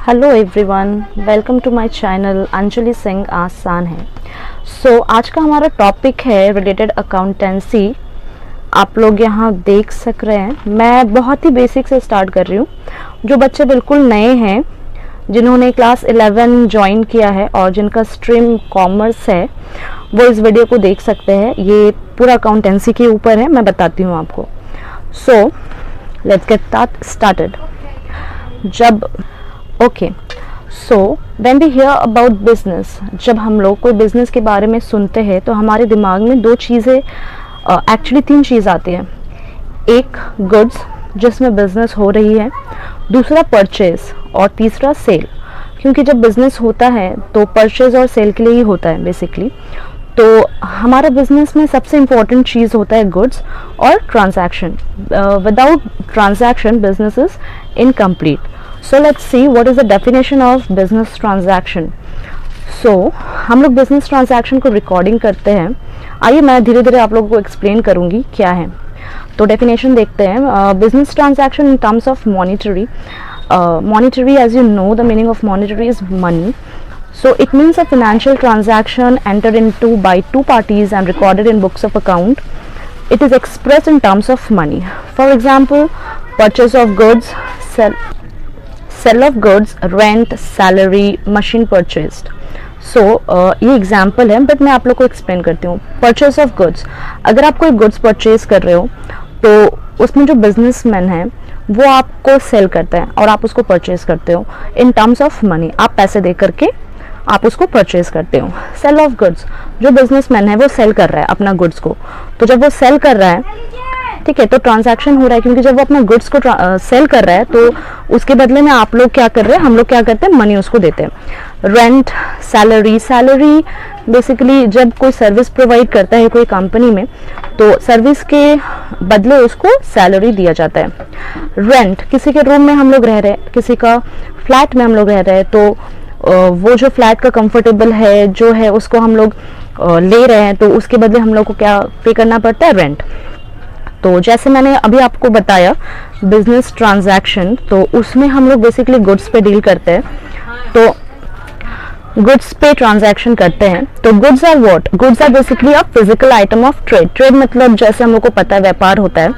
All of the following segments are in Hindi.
Hello everyone, welcome to my channel Anjali Singh आसान है। आज का हमारा टॉपिक है रिलेटेड अकाउंटेंसी। आप लोग यहाँ देख सक रहे हैं, मैं बहुत ही बेसिक से स्टार्ट कर रही हूँ। जो बच्चे बिल्कुल नए हैं, जिन्होंने क्लास 11 ज्वाइन किया है और जिनका स्ट्रीम कॉमर्स है, वो इस वीडियो को देख सकते हैं। ये पूरा अकाउंटेंसी के ऊपर है, मैं बताती हूँ आपको। Let's get that started. When we hear about business, जब हम लोग कोई बिजनेस के बारे में सुनते हैं तो हमारे दिमाग में दो चीज़ें, एक्चुअली तीन चीज़ आती है। एक गुड्स जिसमें बिजनेस हो रही है, दूसरा परचेज और तीसरा सेल। क्योंकि जब बिजनेस होता है तो परचेज और सेल के लिए ही होता है बेसिकली। तो हमारा बिजनेस में सबसे इम्पोर्टेंट चीज़ होता है गुड्स और transaction. Without transaction business is incomplete. So let's see what is the definition of business transaction. हम लोग business transaction को रिकॉर्डिंग करते हैं। आइए मैं धीरे धीरे आप लोगों को एक्सप्लेन करूँगी क्या है। तो डेफिनेशन देखते हैं। Business transaction in terms of monetary. Monetary, as you know, the meaning of monetary is money. So it means a financial transaction entered into by two parties and recorded in books of account. It is expressed in terms of money. For example, purchase of goods, sell of goods, rent, salary, machine purchased. ये एग्जाम्पल है, बट मैं आप लोग को एक्सप्लेन करती हूँ। परचेज ऑफ गुड्स, अगर आप कोई गुड्स परचेज कर रहे हो तो उसमें जो बिजनेसमैन है वो आपको सेल करता है और आप उसको परचेज करते हो इन टर्म्स ऑफ मनी। आप पैसे दे करके आप उसको परचेज करते हो। सेल ऑफ गुड्स, जो बिजनेसमैन है वो सेल कर रहा है अपना गुड्स को। तो जब वो सेल कर रहा है, ठीक है, तो ट्रांजैक्शन हो रहा है, क्योंकि जब वो अपना गुड्स को सेल कर रहा है तो उसके बदले में आप लोग क्या कर रहे हैं, हम लोग क्या करते हैं, मनी उसको देते हैं। रेंट, सैलरी बेसिकली जब कोई सर्विस प्रोवाइड करता है कोई कंपनी में, तो सर्विस के बदले उसको सैलरी दिया जाता है। रेंट, किसी के रूम में हम लोग रह रहे हैं, किसी का फ्लैट में हम लोग रह रहे हैं, तो वो जो फ्लैट का कंफर्टेबल है जो है उसको हम लोग ले रहे हैं, तो उसके बदले हम लोग को क्या पे करना पड़ता है, रेंट। तो जैसे मैंने अभी आपको बताया बिजनेस ट्रांजैक्शन, तो उसमें हम लोग बेसिकली गुड्स पे डील करते हैं। तो गुड्स पे ट्रांजैक्शन करते हैं। तो goods are what? Goods are basically a physical item of trade. Trade मतलब जैसे हम लोग को पता है व्यापार होता है,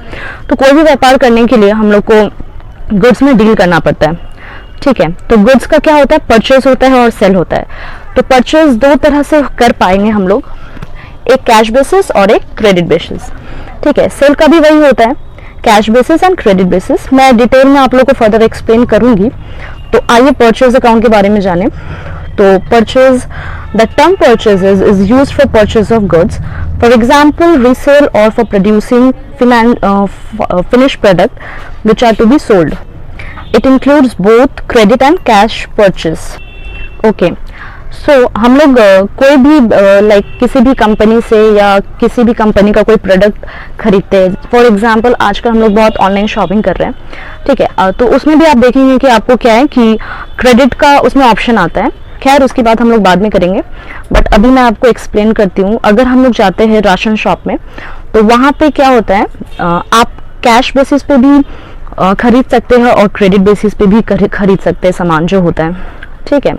तो कोई भी व्यापार करने के लिए हम लोग को गुड्स में डील करना पड़ता है, ठीक है। तो गुड्स का क्या होता है, परचेज होता है और सेल होता है। तो परचेज दो तरह से कर पाएंगे हम लोग, एक कैश बेसिस और एक क्रेडिट बेसिस, ठीक है। सेल का भी वही होता है, cash basis and credit basis. मैं डिटेल में आप लोग को फर्दर एक्सप्लेन करूंगी। तो आइए परचेज अकाउंट के बारे में जाने। तो purchase, the term purchases is used for purchase of goods, for example resale और for producing finish product which are to be sold. It includes both credit and cash purchase. Okay, हम लोग कोई भी लाइक किसी भी कंपनी से या किसी भी कंपनी का कोई प्रोडक्ट खरीदते हैं। फॉर एग्जांपल आजकल हम लोग बहुत ऑनलाइन शॉपिंग कर रहे हैं, ठीक है। तो उसमें भी आप देखेंगे कि आपको क्या है कि क्रेडिट का उसमें ऑप्शन आता है। खैर उसकी बात हम लोग बाद में करेंगे, बट अभी मैं आपको एक्सप्लेन करती हूँ। अगर हम लोग जाते हैं राशन शॉप में, तो वहाँ पे क्या होता है, आप कैश बेसिस पे भी खरीद सकते हैं और क्रेडिट बेसिस पे भी खरीद सकते हैं सामान जो होता है, ठीक है।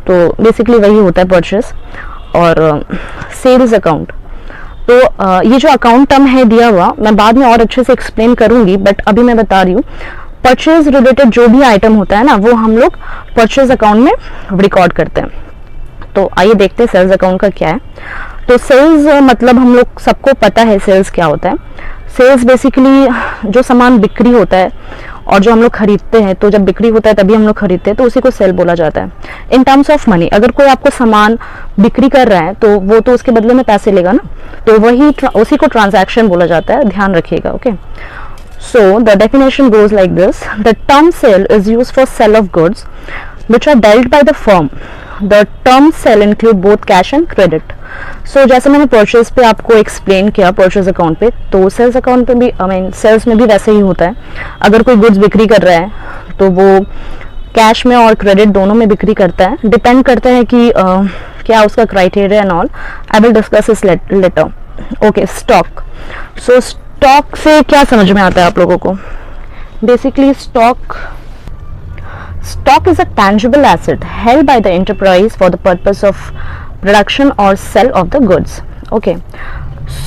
तो बेसिकली वही होता है परचेस और सेल्स अकाउंट। तो ये जो अकाउंट टर्म है दिया हुआ, मैं बाद में और अच्छे से एक्सप्लेन करूंगी, बट अभी मैं बता रही हूँ परचेज रिलेटेड जो भी आइटम होता है ना, वो हम लोग परचेज अकाउंट में रिकॉर्ड करते हैं। तो आइए देखते हैं सेल्स अकाउंट का क्या है। तो सेल्स मतलब हम लोग सबको पता है सेल्स क्या होता है। सेल्स बेसिकली जो सामान बिक्री होता है और जो हम लोग खरीदते हैं, तो जब बिक्री होता है तभी हम लोग खरीदते हैं, तो उसी को सेल बोला जाता है इन टर्म्स ऑफ मनी। अगर कोई आपको सामान बिक्री कर रहा है तो वो तो उसके बदले में पैसे लेगा ना, तो वही उसी को ट्रांजैक्शन बोला जाता है, ध्यान रखिएगा। Okay, so the definition goes like this. The term sale is used for sale of goods which are dealt by the firm. The term sell include both cash and credit. So जैसे मैंने परचेज पे आपको एक्सप्लेन किया परचेज अकाउंट पे, तो सेल्स अकाउंट पे भी सेल्स में भी वैसे ही होता है। अगर कोई गुड्स बिक्री कर रहा है तो वो कैश में और क्रेडिट दोनों में बिक्री करता है। डिपेंड करता है कि क्या उसका criteria and all. I will discuss इस later. Okay, stock. So stock से क्या समझ में आता है आप लोगों को? Basically stock stock is a tangible asset held by the enterprise for the purpose of production or sell of the goods. Okay,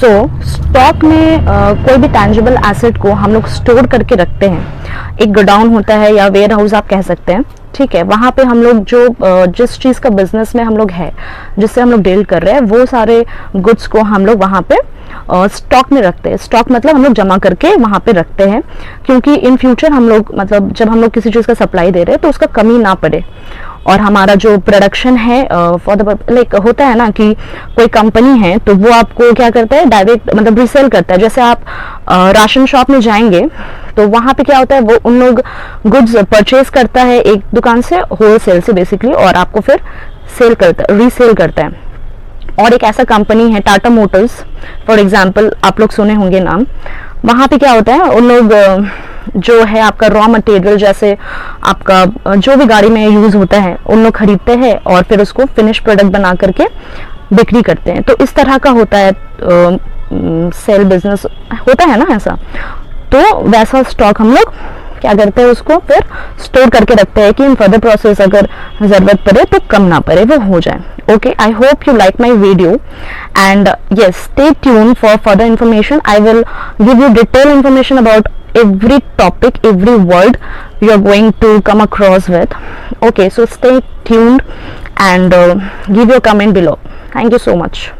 so stock में कोई भी tangible asset को हम लोग स्टोर करके रखते हैं. एक गोडाउन होता है या वेयर हाउस आप कह सकते हैं, ठीक है. वहाँ पे हम लोग जो जिस चीज़ का बिजनेस में हम लोग है, जिससे हम लोग डील कर रहे हैं, वो सारे गुड्स को हम लोग वहाँ पे स्टॉक में रखते हैं. स्टॉक मतलब हम लोग जमा करके वहाँ पे रखते हैं, क्योंकि इन फ्यूचर हम लोग मतलब जब हम लोग किसी चीज़ का सप्लाई दे रहे हैं तो उसका कमी ना पड़े. और हमारा जो प्रोडक्शन है फॉर द लाइक होता है ना कि कोई कंपनी है तो वो आपको क्या करता है, डायरेक्ट मतलब रीसेल करता है. जैसे आप राशन शॉप में जाएंगे तो वहाँ पे क्या होता है, वो उन लोग गुड्स परचेज करता है एक दुकान से होलसेल से बेसिकली, और आपको फिर सेल करता है, रीसेल करता है. और एक ऐसा कंपनी है टाटा मोटर्स फॉर एग्जांपल, आप लोग सुने होंगे नाम. वहाँ पे क्या होता है, उन लोग जो है आपका रॉ मटेरियल जैसे आपका जो भी गाड़ी में यूज होता है उन लोग खरीदते हैं और फिर उसको फिनिश प्रोडक्ट बना करके बिक्री करते हैं. तो इस तरह का होता है सेल बिजनेस होता है ना ऐसा. तो वैसा स्टॉक हम लोग क्या करते हैं, उसको फिर स्टोर करके रखते हैं कि इन फर्दर प्रोसेस अगर जरूरत पड़े तो कम ना पड़े, वो हो जाए. Okay, I hope you like my video, and yes, stay tuned for further information. I will give you detailed information about every topic, every word you are going to come across with. Okay, so stay tuned and give your comment below. Thank you so much.